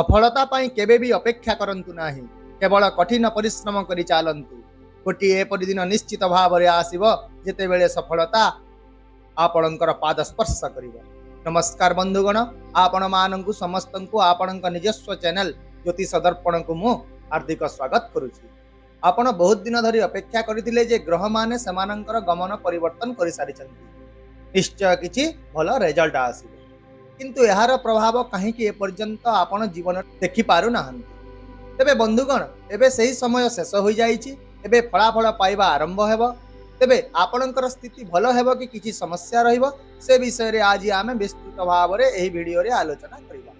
सफलता पाई केबे भी अपेक्षा करंतु नाही, केवल कठिन परिश्रम करी चालंतु। गोटे एपरि दिन निश्चित भाव में आसीबो जेतेबेले सफलता आपणकर पाद स्पर्श करिवो। नमस्कार बंधुगण, आपण मानंकु समस्तंकु आपणक निजस्व चैनल ज्योतिष दर्पण को मु हार्दिक स्वागत करुछि। आपण बहुत दिन धरी अपेक्षा करथिले जे ग्रह माने समानंकर गमन परिवर्तन करि सारिछन्ति, निश्चय किछि भल रिजल्ट आसीबो। किंतु यार प्रभाव कहीं ए पर्यंत आपण जीवन देखि पारु नाहंती। तेबे बंधुगण, एबे सही समय शेष हो जाइछि, एबे फलाफल पाइबा आरंभ हेबो। तेबे आपणकर स्थिति भल हेबो कि किछि समस्या रहिबो, से विषय रे आज आमे विस्तृत भाव रे एही वीडियो रे आलोचना करिबा।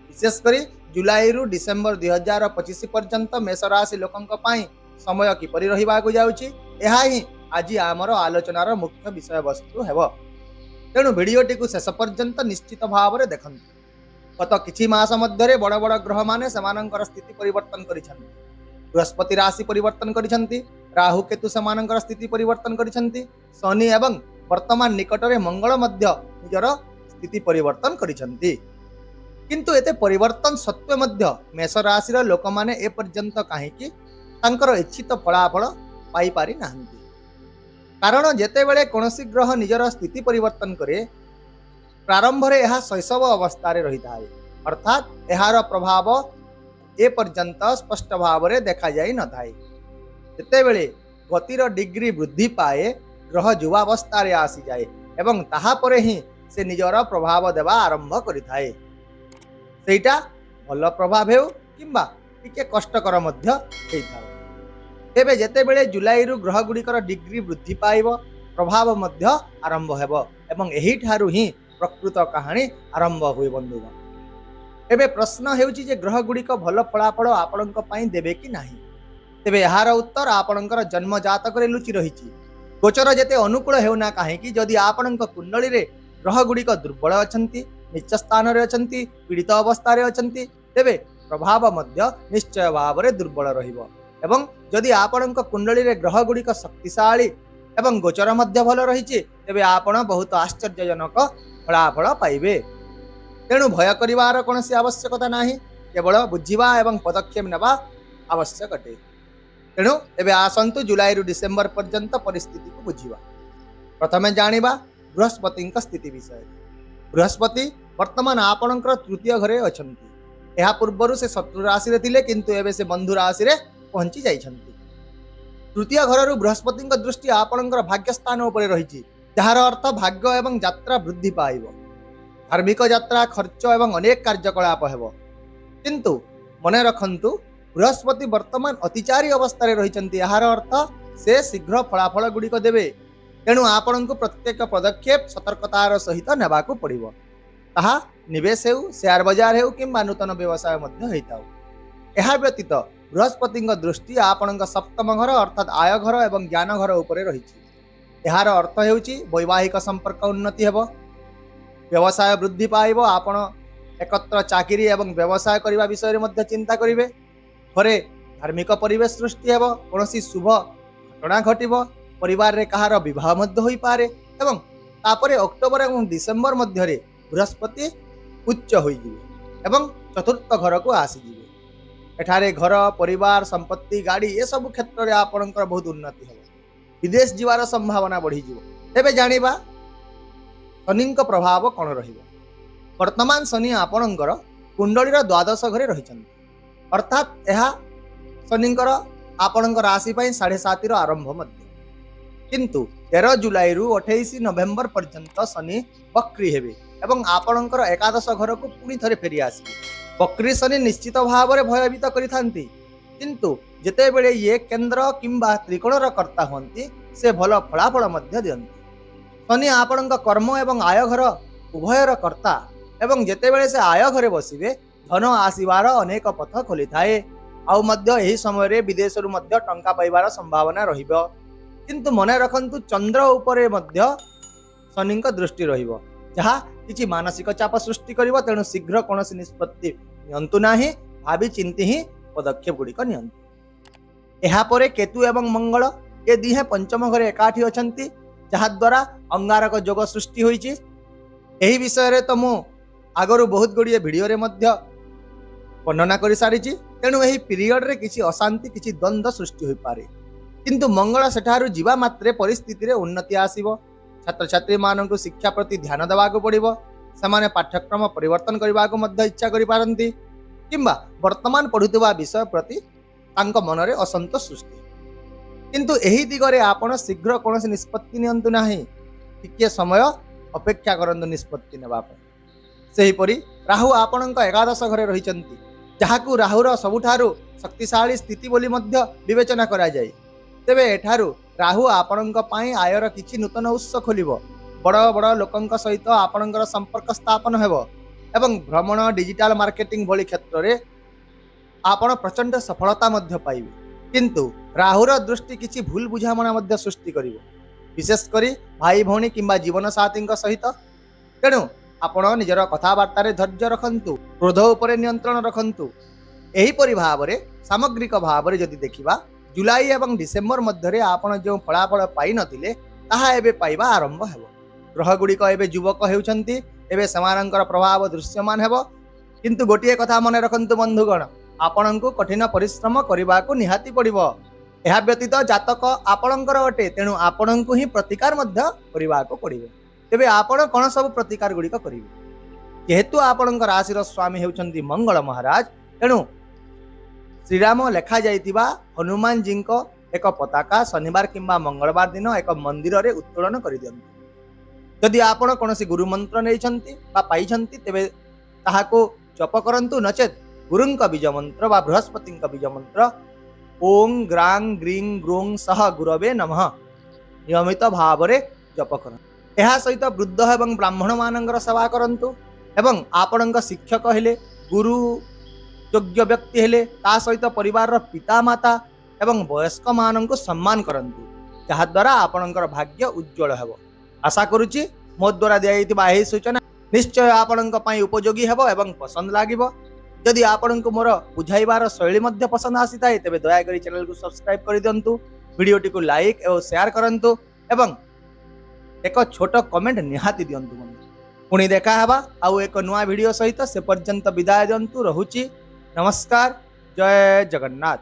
विशेष करी जुलाई रु डिसेंबर 2025 पर्यंत मेष राशि लोकंक पई समय किपरि रहिबाकु जाउछि, एहा ही आज आमर आलोचनार मुख्य विषय वस्तु हेबो। तेणु भिडियोटी को शेष पर्यंत निश्चित भाव में देखंतु। गत किछि मास मध्य बड़ बड़ ग्रह माने समानंकर स्थिति परिवर्तन करिसंति। बृहस्पति राशि परिवर्तन करिसंति, राहु केतु समानंकर स्थिति परिवर्तन करिसंति, शनि एवं वर्तमान निकट में मंगल मध्य निजर स्थिति परिवर्तन करिसंति। किंतु एते परिवर्तन सत्वे मध्य मेष राशि लोक माने ए पर्यंत काहेकि तांकर इच्छित फलाफल पाई पारि नाहंती। कारण जेतेबेले कौनसी ग्रह निजर स्थिति परिवर्तन करे, प्रारंभ रे यह शैशव अवस्था रे रही थाए, अर्थात यार प्रभाव ए पर्यंत स्पष्ट भाव में देखा जाई न थाए। जेतेबेले गतिर डिग्री वृद्धि पाए, ग्रह युवावस्था रे आसी जाए एवं ताहा परे ही से निजर प्रभाव देवा आरंभ करि थाए। सेटा भल प्रभाव हेउ किंबा टिके कष्टकर मध्य हेइथाउ। तेबे जेतेबेले जुलाई रु ग्रह गुड़िकर डिग्री वृद्धि पाइब, प्रभाव मध्य आरंभ हेब एवं एही ठारू ही प्रकृत कहानी आरंभ हुए। बंधुगण, एबे प्रश्न हेउची जे ग्रह गुड़िक भल फलाफल आपणक पई देबे कि नाही। तेबे यार उत्तर आपणकर जन्म जातक रे लुचि रहिछि। गोचर जेते अनुकूल हेउना काहेकि जदि आपणक कुंडली रे ग्रह गुड़िक दुर्बल अछंती, नीच स्थान रे अछंती, पीड़ित अवस्था रे अछंती, तेबे प्रभाव मध्य निश्चय भाव रे दुर्बल रहिबो। एवं जदि आपणक कुंडली रे ग्रह गुड़िक शक्तिशाली एवं गोचर मध्य भल रही, तेबे आपण बहुत आश्चर्यजनक फलाफल पाइबे। तेणु भय करिवार कोनोसी आवश्यकता नाही, केवल बुझिबा एवं पदक्षेप नेबा आवश्यक अटे। तेणु एबे आसंतु जुलाई रु डिसेंबर पर्यंत परिस्थिति को बुझिबा। प्रथमे जानिबा बृहस्पति स्थिति विषय। बृहस्पति वर्तमान आपणकर तृतीय घरे अछंती। एहा पूर्वरु से शत्रु राशि रे थिले, किंतु एबे से बंधु राशि रे पहुंची जाइछंती। तृतीय घर बृहस्पति दृष्टि आपणकर भाग्य स्थान उपर रही, जार अर्थ भाग्य एवं यात्रा वृद्धि पाइब, धार्मिक यात्रा, खर्च एवं अनेक कार्यकलाप हेब। किंतु मने रखंतु, बृहस्पति वर्तमान अतिचारी अवस्था रे रहिचंती, यार अर्थ से शीघ्र फलाफल गुड़िक देवे। तेणु आपणको प्रत्येक पदक्षेप सतर्कतार सहित नेबाकू पड़िबो। ताहा निवेश हेउ, शेयर बाजार हेउ किंबा नूतन व्यवसाय मध्य हेइताउ। एहा व्यतीत बृहस्पति दृष्टि आपणक सप्तम घर अर्थात आय घर एवं ज्ञान घर उपरे रहिछि। यार अर्थ हेउछि वैवाहिक संपर्क उन्नति हेब, व्यवसाय वृद्धि पाइब, आपण एकत्र चाकरी एवं व्यवसाय करने विषय में चिंता करेंगे। घरे धार्मिक परिवेश सृष्टि हेब, कौनसी शुभ घटना घटिब, परिवार रे कहार विवाह मध्य होई पारे एवं तापरे अक्टोबर एवं डिसेंबर मध्य रे बृहस्पति उच्च होई जिवे एवं चतुर्थ घर को आसी जिवे। एठारे घर, परिवार, संपत्ति, गाड़ी ये सब क्षेत्र में आपणकर बहुत उन्नति हेब, विदेश जीवार संभावना बढ़ी जिवो। तेबे जानिबा शनि प्रभाव कौन रहिबो। वर्तमान शनि आपणकर कुंडलीर द्वादश घरे रहिछन्ति, अर्थात यह शनिंकर आपणकर राशि पई 7.5 आरंभ मध्य। किंतु 13 जुलाई रु 28 नवेम्बर पर्यंत शनि वक्री हेबे एवं आपणकर एकादश घर को पुणी थरे फेरी आसिबे। वक्री शनि निश्चित भाव में भयभीत करिथांती, किंतु जेतेबेले ये केंद्र किंबा त्रिकोणर कर्ता होंती, से भल फलाफल मध्य दियंती। शनि आपणक कर्म एवं आय घर उभयर कर्ता एवं जेतेबेले से आय घरे बसिबे, धन आसीबार अनेक पथ खोली थाए। आउ मध्य एही समय रे विदेश रु मध्य टंका पाइबार संभावना रहिबो। किंतु मने रखंतु, चंद्र उपरे मध्य शनिक दृष्टि रहिबो, जहा किछि मानसिक चाप सृष्टि करिबो। तेणु शीघ्र कोनोसी निष्पत्ति नियंतु नाही, भाबी चिंती ही पदक्षेप गुड़िक नियंतु। एहा परे केतु एवं मंगल ए दिहे पंचम घरे एकाठी अछंती, जहा द्वारा अंगारक जोग सृष्टि होईछि। एही विषय रे तो मु आगरु बहुत गुड़िए भिडियो रे मध्य ବର୍ଣ୍ଣନା କରି ସାରିଛି। ତେଣୁ ଏହି ପିରିୟଡରେ କିଛି ଅଶାନ୍ତି କିଛି ଦ୍ୱନ୍ଦ୍ୱ ସୃଷ୍ଟି ହୋଇପାରେ, କିନ୍ତୁ ମଙ୍ଗଳ ସେଠାରୁ ଯିବା ମାତ୍ରେ ପରିସ୍ଥିତିରେ ଉନ୍ନତି ଆସିବ। ଛାତ୍ରଛାତ୍ରୀମାନଙ୍କୁ ଶିକ୍ଷା ପ୍ରତି ଧ୍ୟାନ ଦେବାକୁ ପଡ଼ିବ। ସେମାନେ ପାଠ୍ୟକ୍ରମ ପରିବର୍ତ୍ତନ କରିବାକୁ ମଧ୍ୟ ଇଚ୍ଛା କରିପାରନ୍ତି, କିମ୍ବା ବର୍ତ୍ତମାନ ପଢ଼ୁଥିବା ବିଷୟ ପ୍ରତି ତାଙ୍କ ମନରେ ଅସନ୍ତୋଷ ସୃଷ୍ଟି। କିନ୍ତୁ ଏହି ଦିଗରେ ଆପଣ ଶୀଘ୍ର କୌଣସି ନିଷ୍ପତ୍ତି ନିଅନ୍ତୁ ନାହିଁ, ଟିକିଏ ସମୟ ଅପେକ୍ଷା କରନ୍ତୁ ନିଷ୍ପତ୍ତି ନେବା ପାଇଁ। ସେହିପରି ରାହୁ ଆପଣଙ୍କ ଏକାଦଶ ଘରେ ରହିଛନ୍ତି, ଯାହାକୁ ରାହୁର ସବୁଠାରୁ ଶକ୍ତିଶାଳୀ ସ୍ଥିତି ବୋଲି ମଧ୍ୟ ବିବେଚନା କରାଯାଏ। ତେବେ ଏଠାରୁ ରାହୁ ଆପଣଙ୍କ ପାଇଁ ଆୟର କିଛି ନୂତନ ଉତ୍ସ ଖୋଲିବ। ବଡ଼ ବଡ଼ ଲୋକଙ୍କ ସହିତ ଆପଣଙ୍କର ସମ୍ପର୍କ ସ୍ଥାପନ ହେବ ଏବଂ ଭ୍ରମଣ, ଡିଜିଟାଲ ମାର୍କେଟିଂ ଭଳି କ୍ଷେତ୍ରରେ ଆପଣ ପ୍ରଚଣ୍ଡ ସଫଳତା ମଧ୍ୟ ପାଇବେ। କିନ୍ତୁ ରାହୁର ଦୃଷ୍ଟି କିଛି ଭୁଲ ବୁଝାମଣା ମଧ୍ୟ ସୃଷ୍ଟି କରିବ, ବିଶେଷ କରି ଭାଇ ଭଉଣୀ କିମ୍ବା ଜୀବନସାଥୀଙ୍କ ସହିତ। ତେଣୁ ଆପଣ ନିଜର କଥାବାର୍ତ୍ତାରେ ଧୈର୍ଯ୍ୟ ରଖନ୍ତୁ, କ୍ରୋଧ ଉପରେ ନିୟନ୍ତ୍ରଣ ରଖନ୍ତୁ। ଏହିପରି ଭାବରେ ସାମଗ୍ରିକ ଭାବରେ ଯଦି ଦେଖିବା, ଜୁଲାଇ ଏବଂ ଡିସେମ୍ବର ମଧ୍ୟରେ ଆପଣ ଯେଉଁ ଫଳାଫଳ ପାଇନଥିଲେ ତାହା ଏବେ ପାଇବା ଆରମ୍ଭ ହେବ। ଗ୍ରହଗୁଡ଼ିକ ଏବେ ଯୁବକ ହେଉଛନ୍ତି, ଏବେ ସେମାନଙ୍କର ପ୍ରଭାବ ଦୃଶ୍ୟମାନ ହେବ। କିନ୍ତୁ ଗୋଟିଏ କଥା ମନେ ରଖନ୍ତୁ ବନ୍ଧୁଗଣ, ଆପଣଙ୍କୁ କଠିନ ପରିଶ୍ରମ କରିବାକୁ ନିହାତି ପଡ଼ିବ। ଏହା ବ୍ୟତୀତ ଜାତକ ଆପଣଙ୍କର ଅଟେ, ତେଣୁ ଆପଣଙ୍କୁ ହିଁ ପ୍ରତିକାର ମଧ୍ୟ କରିବାକୁ ପଡ଼ିବ। ତେବେ ଆପଣ କ'ଣ ସବୁ ପ୍ରତିକାର ଗୁଡ଼ିକ କରିବେ? ଯେହେତୁ ଆପଣଙ୍କ ରାଶିର ସ୍ୱାମୀ ହେଉଛନ୍ତି ମଙ୍ଗଳ ମହାରାଜ, ତେଣୁ ଶ୍ରୀରାମ ଲେଖାଯାଇଥିବା ହନୁମାନଜୀଙ୍କ ଏକ ପତାକା ଶନିବାର କିମ୍ବା ମଙ୍ଗଳବାର ଦିନ ଏକ ମନ୍ଦିରରେ ଉତ୍ତୋଳନ କରିଦିଅନ୍ତୁ। ଯଦି ଆପଣ କୌଣସି ଗୁରୁ ମନ୍ତ୍ର ନେଇଛନ୍ତି ବା ପାଇଛନ୍ତି, ତେବେ ତାହାକୁ ଜପ କରନ୍ତୁ। ନଚେତ୍ ଗୁରୁଙ୍କ ବୀଜ ମନ୍ତ୍ର ବା ବୃହସ୍ପତିଙ୍କ ବୀଜ ମନ୍ତ୍ର ଓଂ ଗ୍ରାଂ ଗ୍ରିଂ ଗ୍ରୋଂ ସହ ଗୁରବେ ନମଃ ନିୟମିତ ଭାବରେ ଜପ କରନ୍ତୁ। ଏହା ସହିତ ବୃଦ୍ଧ ଏବଂ ବ୍ରାହ୍ମଣମାନଙ୍କର ସେବା କରନ୍ତୁ ଏବଂ ଆପଣଙ୍କ ଶିକ୍ଷକ ହେଲେ, ଗୁରୁ ଯୋଗ୍ୟ ବ୍ୟକ୍ତି ହେଲେ, ତା ସହିତ ପରିବାରର ପିତା ମାତା ଏବଂ ବୟସ୍କମାନଙ୍କୁ ସମ୍ମାନ କରନ୍ତୁ, ଯାହାଦ୍ୱାରା ଆପଣଙ୍କର ଭାଗ୍ୟ ଉଜ୍ଜ୍ୱଳ ହେବ। ଆଶା କରୁଛି ମୋ ଦ୍ୱାରା ଦିଆଯାଇଥିବା ଏହି ସୂଚନା ନିଶ୍ଚୟ ଆପଣଙ୍କ ପାଇଁ ଉପଯୋଗୀ ହେବ ଏବଂ ପସନ୍ଦ ଲାଗିବ। ଯଦି ଆପଣଙ୍କୁ ମୋର ବୁଝାଇବାର ଶୈଳୀ ମଧ୍ୟ ପସନ୍ଦ ଆସିଥାଏ, ତେବେ ଦୟାକରି ଚ୍ୟାନେଲକୁ ସବସ୍କ୍ରାଇବ୍ କରିଦିଅନ୍ତୁ, ଭିଡ଼ିଓଟିକୁ ଲାଇକ୍ ଓ ସେୟାର କରନ୍ତୁ ଏବଂ ଏକ ଛୋଟ କମେଣ୍ଟ ନିହାତି ଦିଅନ୍ତୁ। ପୁଣି ଦେଖା ହେବା ଆଉ ଏକ ନୂଆ ଭିଡ଼ିଓ ସହିତ। ସେ ପର୍ଯ୍ୟନ୍ତ ବିଦାୟ ଦିଅନ୍ତୁ। ରହୁଛି। ନମସ୍କାର। ଜୟ ଜଗନ୍ନାଥ।